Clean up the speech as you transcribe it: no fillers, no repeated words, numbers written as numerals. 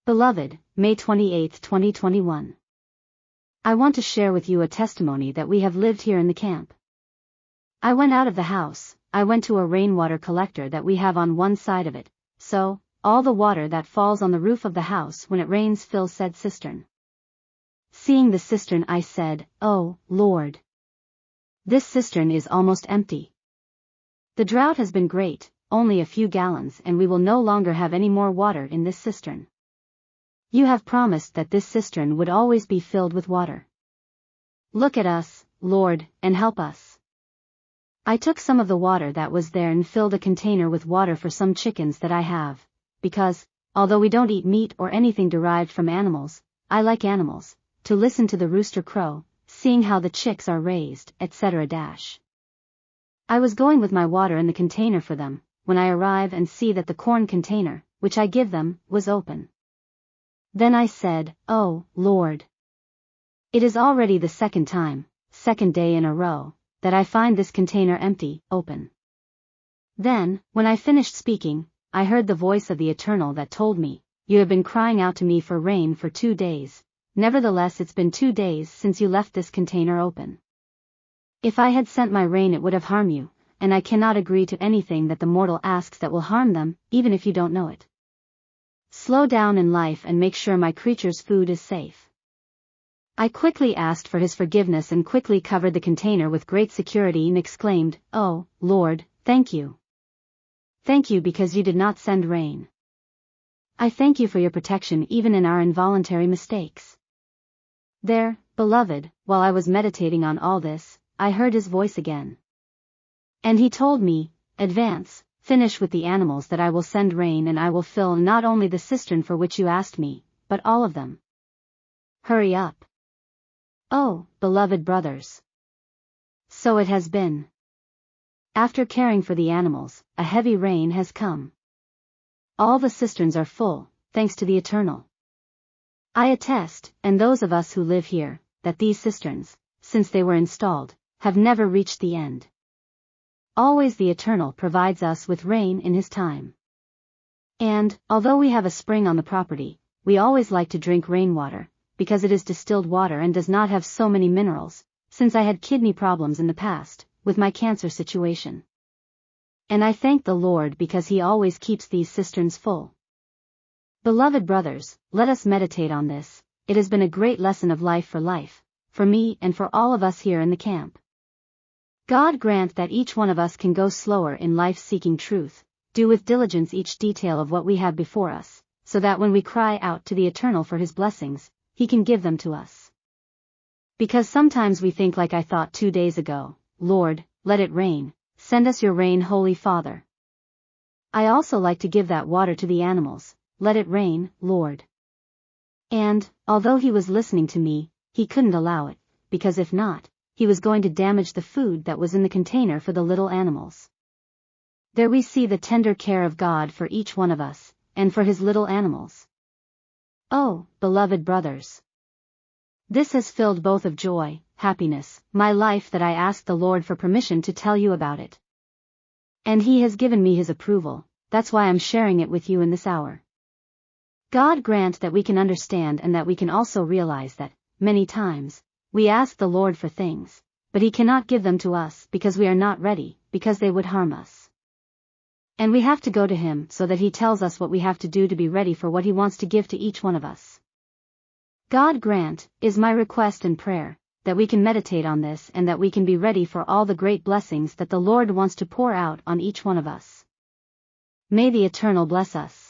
Beloved, May 28, 2021. I want to share with you a testimony that we have lived here in the camp. I went out of the house, I went to a rainwater collector that we have on one side of it, so, all the water that falls on the roof of the house when it rains fills said cistern. Seeing the cistern I said, "Oh, Lord! This cistern is almost empty. The drought has been great, only a few gallons and we will no longer have any more water in this cistern. You have promised that this cistern would always be filled with water. Look at us, Lord, and help us." I took some of the water that was there and filled a container with water for some chickens that I have, because, although we don't eat meat or anything derived from animals, I like animals, to listen to the rooster crow, seeing how the chicks are raised, etc. I was going with my water in the container for them, when I arrive and see that the corn container, which I give them, was open. Then I said, "Oh, Lord! It is already the second day in a row, that I find this container empty, open." Then, when I finished speaking, I heard the voice of the Eternal that told me, "You have been crying out to me for rain for 2 days, nevertheless it's been 2 days since you left this container open. If I had sent my rain it would have harmed you, and I cannot agree to anything that the mortal asks that will harm them, even if you don't know it. Slow down in life and make sure my creature's food is safe." I quickly asked for his forgiveness and quickly covered the container with great security and exclaimed, "Oh, Lord, thank you. Thank you because you did not send rain. I thank you for your protection even in our involuntary mistakes." There, beloved, while I was meditating on all this, I heard his voice again. And he told me, "Advance, finish with the animals that I will send rain and I will fill not only the cistern for which you asked me, but all of them. Hurry up." Oh, beloved brothers. So it has been. After caring for the animals, a heavy rain has come. All the cisterns are full, thanks to the Eternal. I attest, and those of us who live here, that these cisterns, since they were installed, have never reached the end. Always the Eternal provides us with rain in His time. And, although we have a spring on the property, we always like to drink rainwater, because it is distilled water and does not have so many minerals, since I had kidney problems in the past, with my cancer situation. And I thank the Lord because He always keeps these cisterns full. Beloved brothers, let us meditate on this. It has been a great lesson of life, for me and for all of us here in the camp. God grant that each one of us can go slower in life seeking truth, do with diligence each detail of what we have before us, so that when we cry out to the Eternal for His blessings, He can give them to us. Because sometimes we think like I thought 2 days ago, "Lord, let it rain, send us your rain, Holy Father." I also like to give that water to the animals, "Let it rain, Lord." And, although He was listening to me, He couldn't allow it, because if not, He was going to damage the food that was in the container for the little animals. There we see the tender care of God for each one of us, and for His little animals. Oh, beloved brothers! This has filled both of joy, happiness, my life that I asked the Lord for permission to tell you about it. And He has given me His approval, that's why I'm sharing it with you in this hour. God grant that we can understand and that we can also realize that, many times, we ask the Lord for things, but He cannot give them to us because we are not ready, because they would harm us. And we have to go to Him so that He tells us what we have to do to be ready for what He wants to give to each one of us. God grant, is my request and prayer, that we can meditate on this and that we can be ready for all the great blessings that the Lord wants to pour out on each one of us. May the Eternal bless us.